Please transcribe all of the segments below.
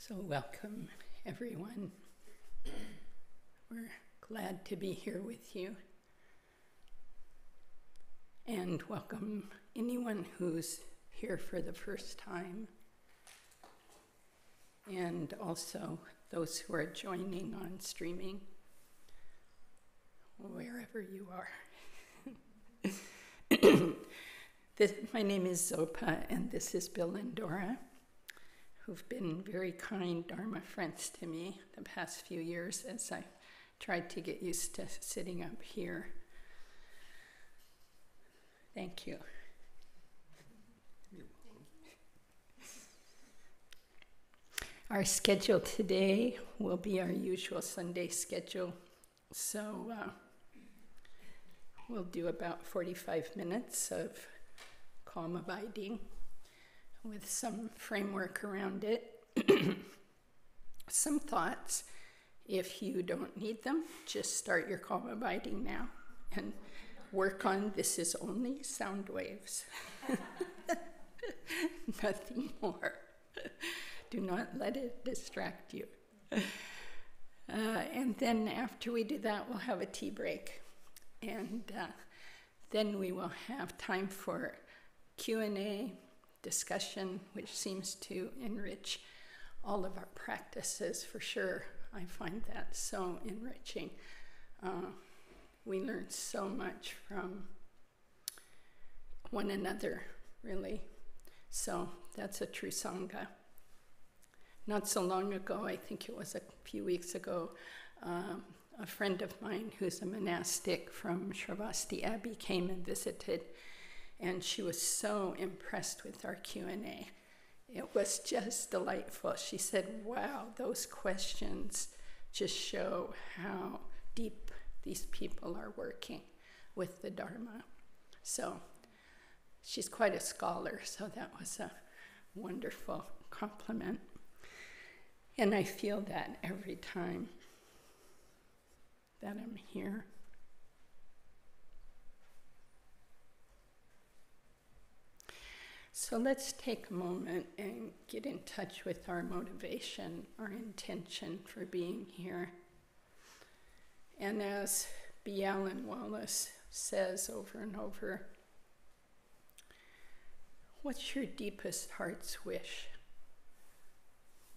So welcome, everyone. We're glad to be here with you. And welcome anyone who's here for the first time. And also those who are joining on streaming, wherever you are. My name is Zopa, and this is Bill and Dora, who've been very kind Dharma friends to me the past few years as I tried to get used to sitting up here. Thank you. You're welcome. Our schedule today will be our usual Sunday schedule. So we'll do about 45 minutes of calm abiding with some framework around it. Some thoughts. If you don't need them, just start your calm abiding now and work on this is only sound waves. Nothing more. Do not let it distract you. And then after we do that, we'll have a tea break. And then we will have time for Q&A, discussion, which seems to enrich all of our practices for sure. I find that so enriching. We learn so much from one another, really. So that's a true Sangha. Not so long ago, I think it was a few weeks ago, a friend of mine who's a monastic from Shravasti Abbey came and visited, and she was so impressed with our Q&A. It was just delightful. She said, wow, those questions just show how deep these people are working with the Dharma. So she's quite a scholar, so that was a wonderful compliment. And I feel that every time that I'm here. So let's take a moment and get in touch with our motivation, our intention for being here. And as B. Alan Wallace says over and over, what's your deepest heart's wish?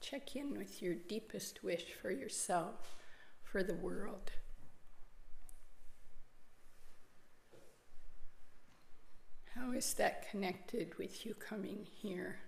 Check in with your deepest wish for yourself, for the world. How is that connected with you coming here?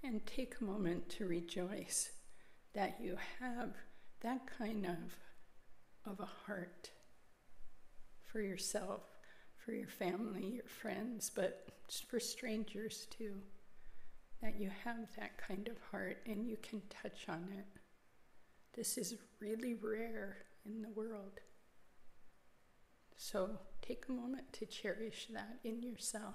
And take a moment to rejoice that you have that kind of a heart for yourself, for your family, your friends, but for strangers too. That you have that kind of heart and you can touch on it. This is really rare in the world. So take a moment to cherish that in yourself.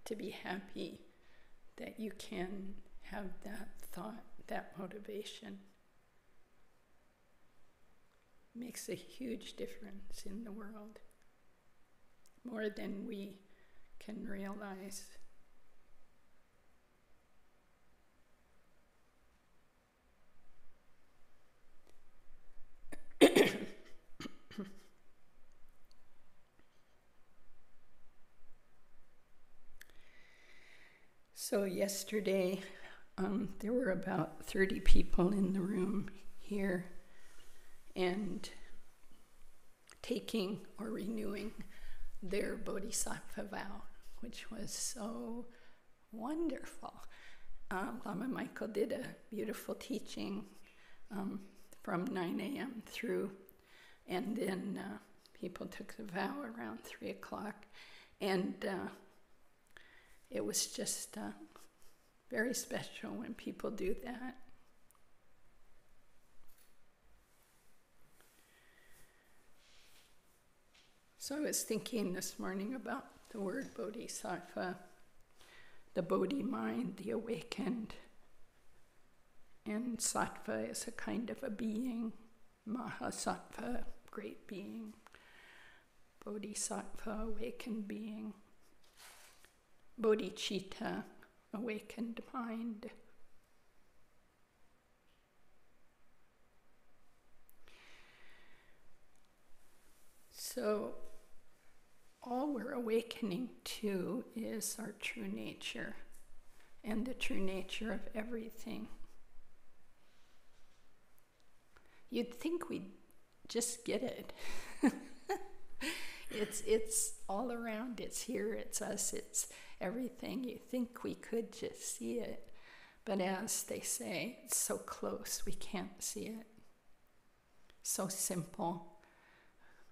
To be happy that you can have that thought, that motivation. Makes a huge difference in the world, more than we can realize. So yesterday, there were about 30 people in the room here and taking or renewing their Bodhisattva vow, which was so wonderful. Lama Michael did a beautiful teaching from 9 a.m. through, and then people took the vow around 3 o'clock, and it was just very special when people do that. So I was thinking this morning about the word bodhisattva, the Bodhi mind, the awakened. And sattva is a kind of a being, Mahasattva, great being, Bodhisattva, awakened being, Bodhicitta, awakened mind. So all we're awakening to is our true nature and the true nature of everything. You'd think we'd just get it. It's all around, it's here, it's us, it's everything. You think we could just see it, but as they say, it's so close we can't see it. So simple.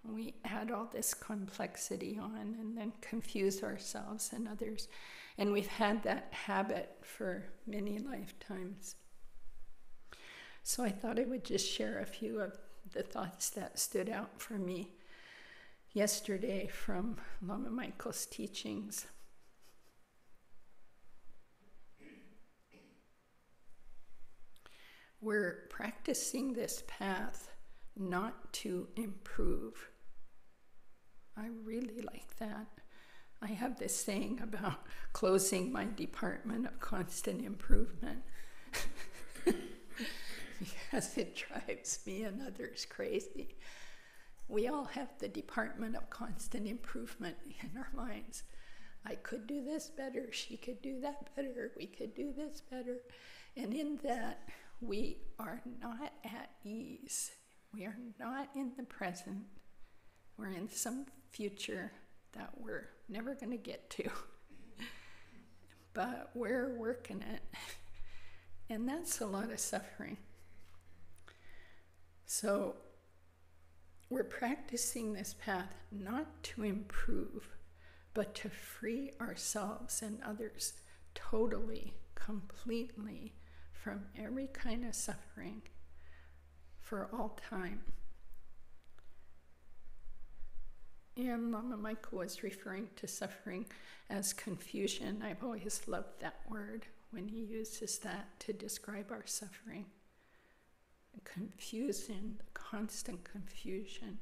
We add all this complexity on and then confuse ourselves and others. And we've had that habit for many lifetimes. So I thought I would just share a few of the thoughts that stood out for me yesterday from Lama Michael's teachings. We're practicing this path not to improve. I really like that. I have this saying about closing my department of constant improvement because it drives me and others crazy. We all have the department of constant improvement in our minds. I could do this better, she could do that better, we could do this better. And in that, we are not at ease. We are not in the present. We're in some future that we're never going to get to. But we're working it. And that's a lot of suffering. So we're practicing this path not to improve, but to free ourselves and others totally, completely from every kind of suffering for all time. And Lama Michael was referring to suffering as confusion. I've always loved that word when he uses that to describe our suffering. Confusion, constant confusion.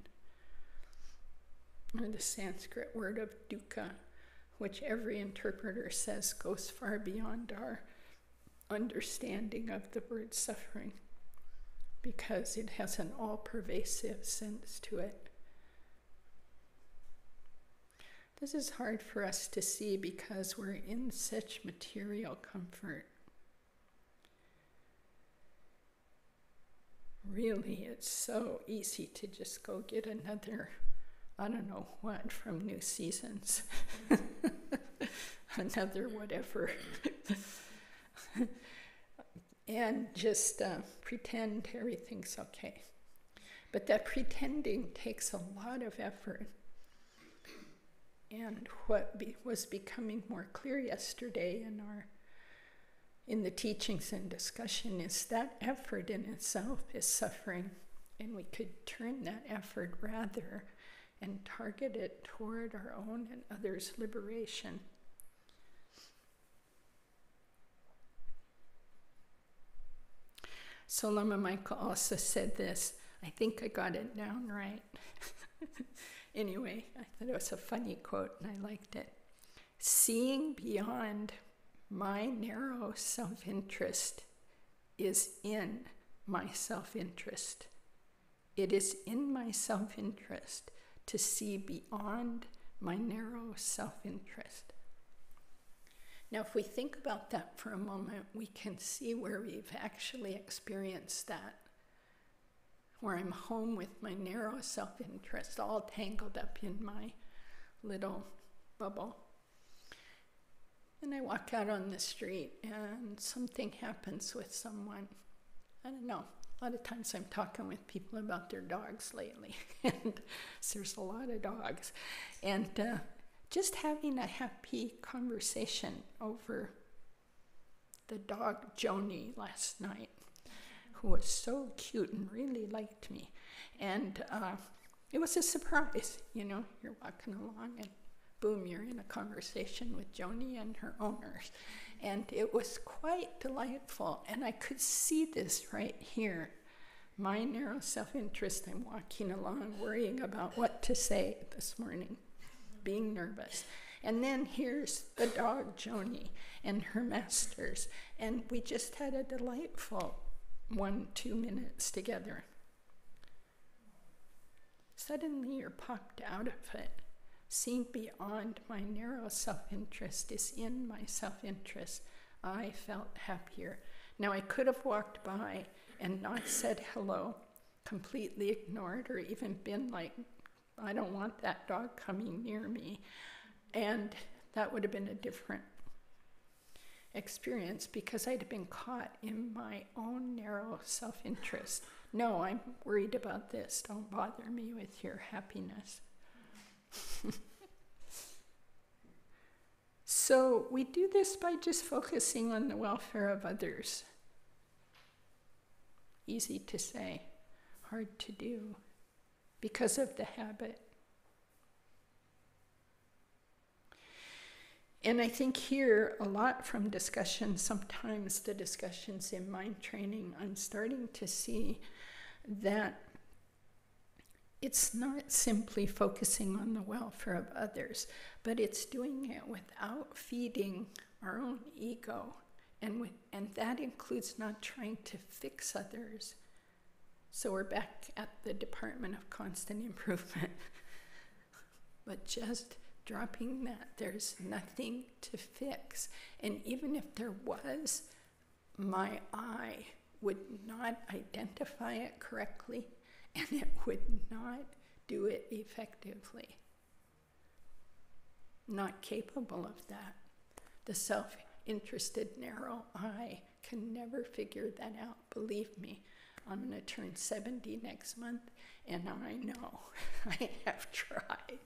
Or the Sanskrit word of dukkha, which every interpreter says goes far beyond our understanding of the word suffering, because it has an all-pervasive sense to it. This is hard for us to see because we're in such material comfort. Really, it's so easy to just go get another, I don't know what, from New Seasons. Another whatever. And just pretend everything's okay. But that pretending takes a lot of effort. And what was becoming more clear yesterday in the teachings and discussion is that effort in itself is suffering. And we could turn that effort rather and target it toward our own and others' liberation. So Lama Michael also said this. I think I got it down right. Anyway, I thought it was a funny quote and I liked it. Seeing beyond my narrow self-interest is in my self-interest. It is in my self-interest to see beyond my narrow self-interest. Now, if we think about that for a moment, we can see where we've actually experienced that, where I'm home with my narrow self-interest all tangled up in my little bubble. And I walk out on the street and something happens with someone. I don't know. A lot of times I'm talking with people about their dogs lately. And there's a lot of dogs. And just having a happy conversation over the dog Joni last night, who was so cute and really liked me. And it was a surprise, you know, you're walking along and boom, you're in a conversation with Joni and her owners. And it was quite delightful. And I could see this right here. My narrow self-interest, I'm walking along, worrying about what to say this morning, being nervous. And then here's the dog Joni and her masters. And we just had a delightful 1-2 minutes together. Suddenly you're popped out of it. Seeing beyond my narrow self-interest is in my self-interest. I felt happier. Now I could have walked by and not said hello, completely ignored, or even been like, I don't want that dog coming near me. And that would have been a different experience because I'd have been caught in my own narrow self-interest. No, I'm worried about this. Don't bother me with your happiness. So we do this by just focusing on the welfare of others. Easy to say, hard to do because of the habit. And I think here a lot from discussion, sometimes the discussions in mind training, I'm starting to see that it's not simply focusing on the welfare of others, but it's doing it without feeding our own ego. And that includes not trying to fix others. So we're back at the Department of Constant Improvement. But just dropping that, there's nothing to fix. And even if there was, my I would not identify it correctly, and it would not do it effectively. Not capable of that. The self-interested, narrow I can never figure that out. Believe me, I'm going to turn 70 next month, and I know I have tried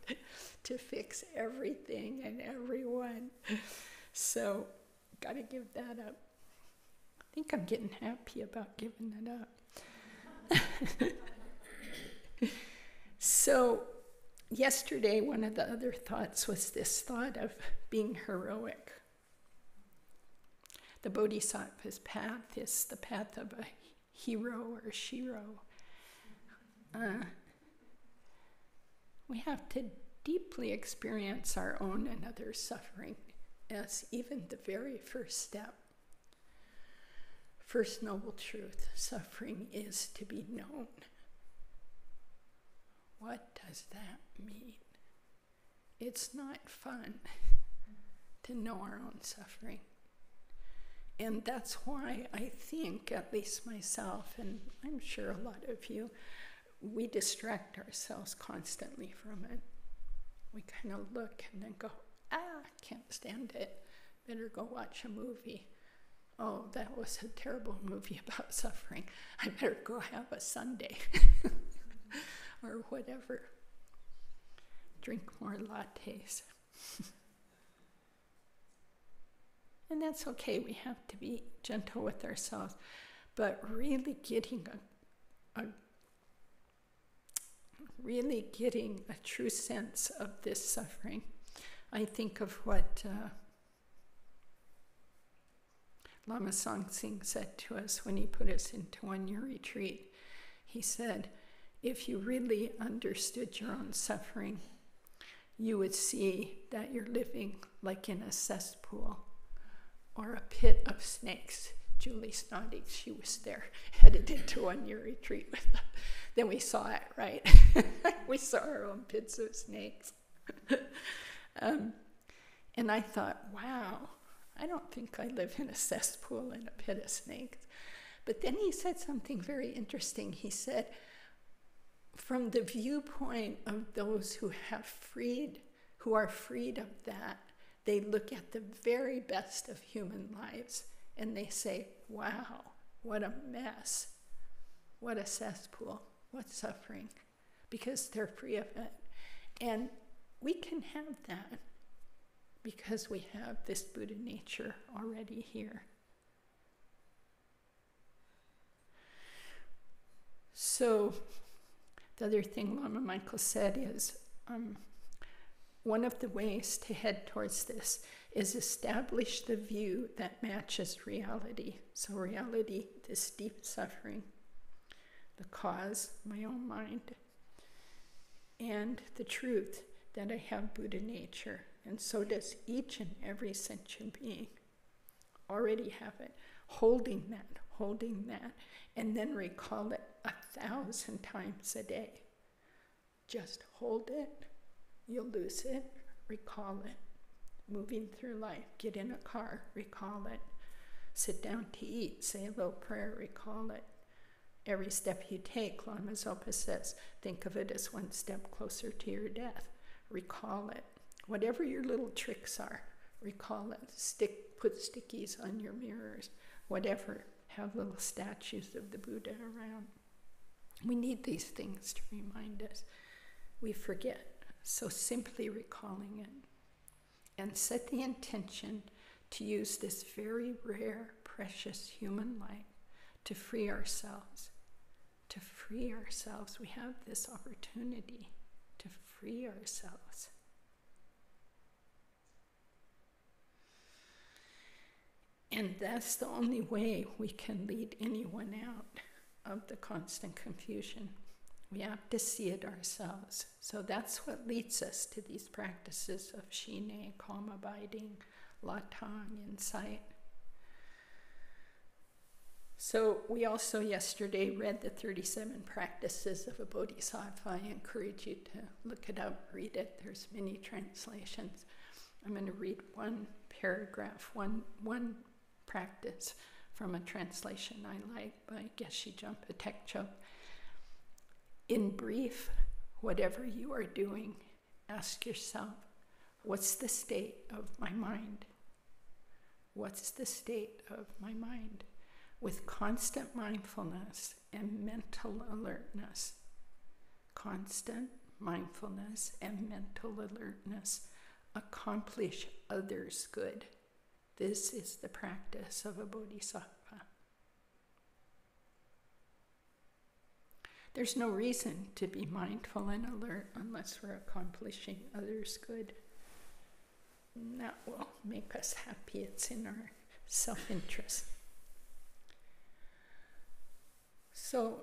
to fix everything and everyone. So, got to give that up. I think I'm getting happy about giving it up. So, yesterday, one of the other thoughts was this thought of being heroic. The Bodhisattva's path is the path of a hero or shiro. We have to deeply experience our own and others' suffering as even the very first step. First noble truth, suffering is to be known. What does that mean? It's not fun to know our own suffering. And that's why I think, at least myself, and I'm sure a lot of you, we distract ourselves constantly from it. We kind of look and then go, can't stand it. Better go watch a movie. Oh, that was a terrible movie about suffering. I better go have a sundae. Or whatever. Drink more lattes. And that's okay. We have to be gentle with ourselves. But really getting a true sense of this suffering. I think of what Lama Songtsing said to us when he put us into one-year retreat. He said, if you really understood your own suffering, you would see that you're living like in a cesspool or a pit of snakes. Julie's nodding, she was there, headed into one-year retreat with us. Then we saw it, right? We saw our own pits of snakes. And I thought, wow, I don't think I live in a cesspool in a pit of snakes. But then he said something very interesting. He said, from the viewpoint of those who are freed of that, they look at the very best of human lives and they say, wow, what a mess, what a cesspool, what suffering, because they're free of it. And we can have that because we have this Buddha nature already here. So the other thing Lama Michael said is, one of the ways to head towards this is establish the view that matches reality. So reality, this deep suffering, the cause, my own mind, and the truth that I have Buddha nature, and so does each and every sentient being. Already have it, holding that, and then recall it 1,000 times a day. Just hold it. You'll lose it, recall it. Moving through life, get in a car, recall it. Sit down to eat, say a little prayer, recall it. Every step you take, Lama Zopa says, think of it as one step closer to your death. Recall it. Whatever your little tricks are, recall it. Put stickies on your mirrors, whatever. Have little statues of the Buddha around. We need these things to remind us. We forget. So simply recalling it, and set the intention to use this very rare, precious human life to free ourselves. To free ourselves. We have this opportunity to free ourselves. And that's the only way we can lead anyone out of the constant confusion. We have to see it ourselves. So that's what leads us to these practices of Shine, calm abiding, Latang, insight. So we also yesterday read the 37 practices of a Bodhisattva. I encourage you to look it up, read it. There's many translations. I'm going to read one paragraph, one practice from a translation I like by Geshe Jumpa Tekcho. In brief, whatever you are doing, ask yourself, what's the state of my mind? What's the state of my mind? With constant mindfulness and mental alertness. Constant mindfulness and mental alertness accomplish others' good. This is the practice of a bodhisattva. There's no reason to be mindful and alert unless we're accomplishing others' good. And that will make us happy. It's in our self-interest. So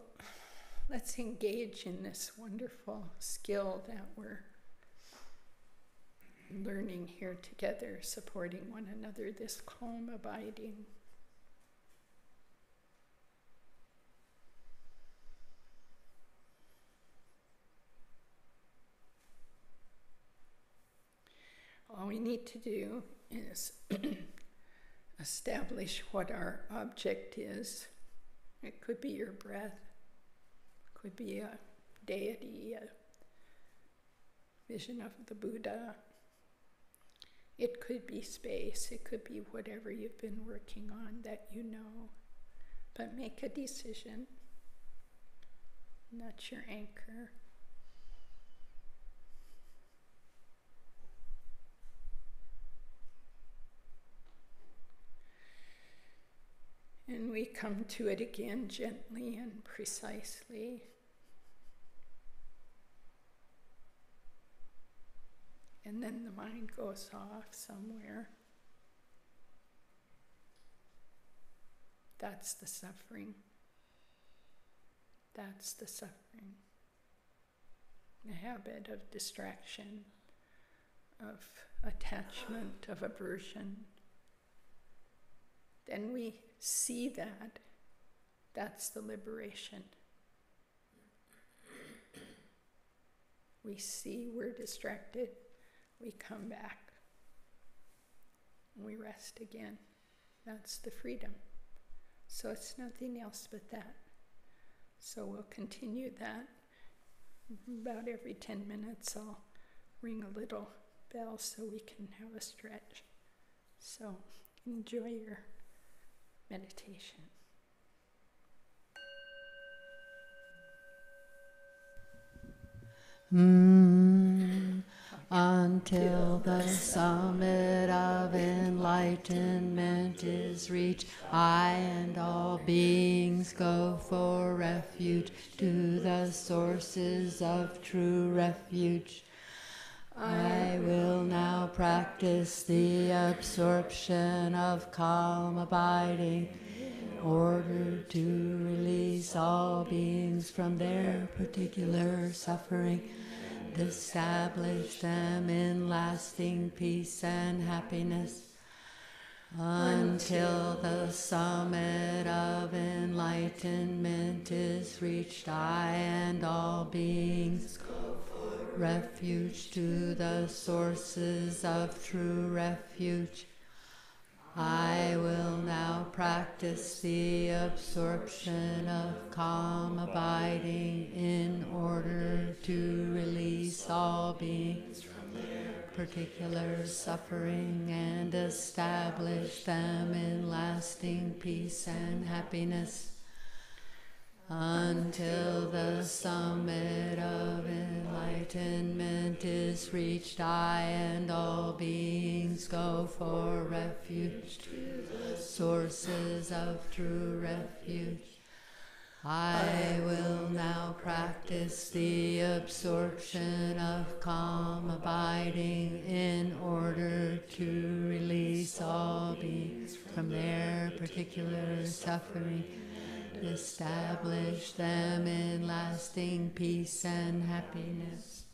let's engage in this wonderful skill that we're learning here together, supporting one another, this calm abiding. All we need to do is establish what our object is. It could be your breath, could be a deity, a vision of the Buddha. It could be space, it could be whatever you've been working on that you know. But make a decision. That's your anchor. And we come to it again gently and precisely. And then the mind goes off somewhere. That's the suffering. That's the suffering. The habit of distraction, of attachment, of aversion. Then we see that. That's the liberation. We see we're distracted. We come back. and we rest again. That's the freedom. So it's nothing else but that. So we'll continue that. About every 10 minutes I'll ring a little bell so we can have a stretch. So enjoy your meditation. Until the summit of enlightenment is reached, I and all beings go for refuge to the sources of true refuge. I will now practice the absorption of calm abiding in order to release all beings from their particular suffering, establish them in lasting peace and happiness. Until the summit of enlightenment is reached, I and all beings go for refuge to the sources of true refuge. I will now practice the absorption of calm abiding in order to release all beings from their particular suffering and establish them in lasting peace and happiness. Until the summit of enlightenment is reached, I and all beings go for refuge to the sources of true refuge. I will now practice the absorption of calm abiding in order to release all beings from their particular suffering, establish them in lasting peace and happiness.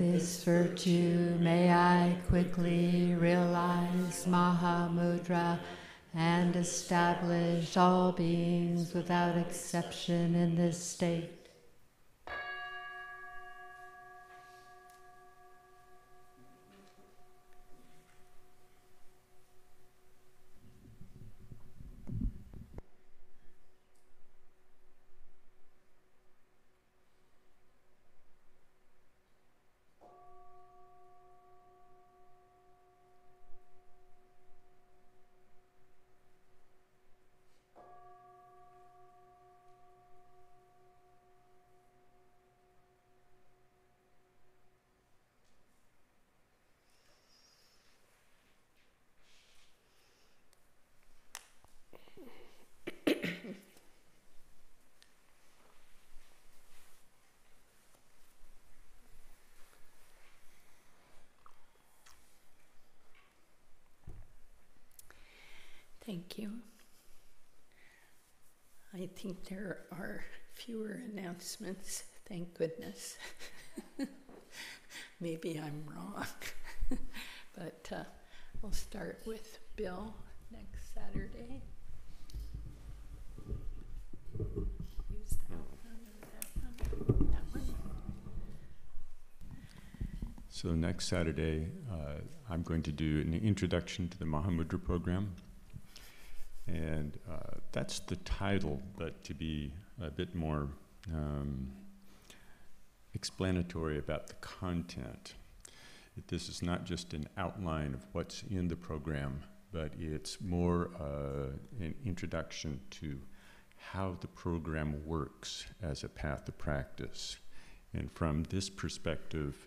this virtue may I quickly realize Mahamudra and establish all beings without exception in this state. Thank you. I think there are fewer announcements, thank goodness. Maybe I'm wrong. But we'll start with Bill next Saturday. Use that one. So next Saturday, I'm going to do an introduction to the Mahamudra program. And that's the title, but to be a bit more explanatory about the content. This is not just an outline of what's in the program, but it's more an introduction to how the program works as a path of practice. And from this perspective,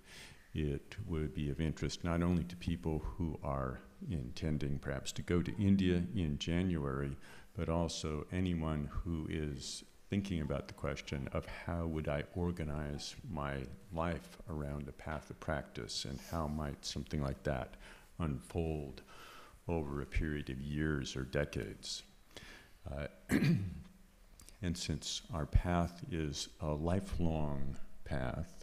it would be of interest not only to people who are intending perhaps to go to India in January, but also anyone who is thinking about the question of how would I organize my life around a path of practice, and how might something like that unfold over a period of years or decades. And since our path is a lifelong path,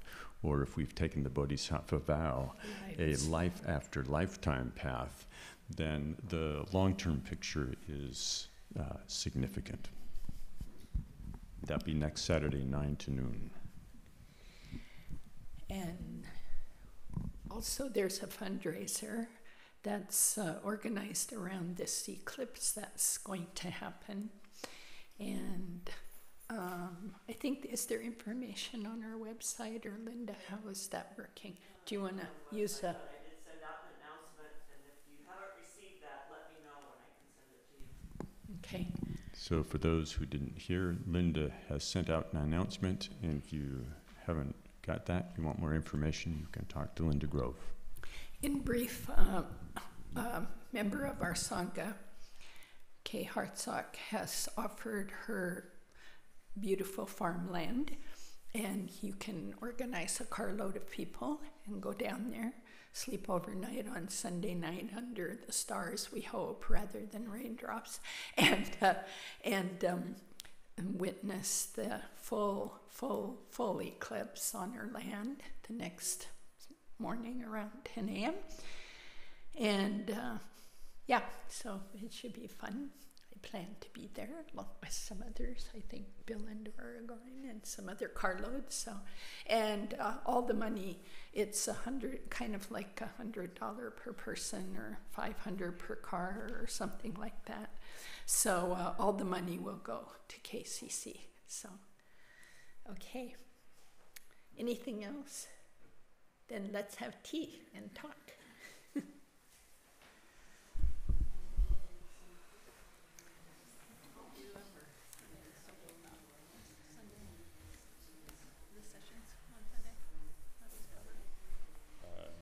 or if we've taken the Bodhisattva vow, a life after lifetime path, then the long-term picture is significant. That'll be next Saturday, 9 to noon. And also there's a fundraiser that's organized around this eclipse that's going to happen. And I think, is there information on our website, or Linda, how is that working? Do you want to use a... I did send out an announcement, and if you haven't received that, let me know and I can send it to you. Okay. So for those who didn't hear, Linda has sent out an announcement, and if you haven't got that, you want more information, you can talk to Linda Grove. In brief, a member of our Sangha, Kay Hartsock, has offered her beautiful farmland, and you can organize a carload of people and go down there, sleep overnight on Sunday night under the stars, we hope, rather than raindrops, and witness the full eclipse on her land the next morning around 10 a.m. And yeah, so it should be fun. I plan to be there along with some others. I think Bill and Dora are going, and some other carloads. So, and all the money, it's kind of like $100 per person, or $500 per car, or something like that. So all the money will go to KCC. So, okay. Anything else? Then let's have tea and talk.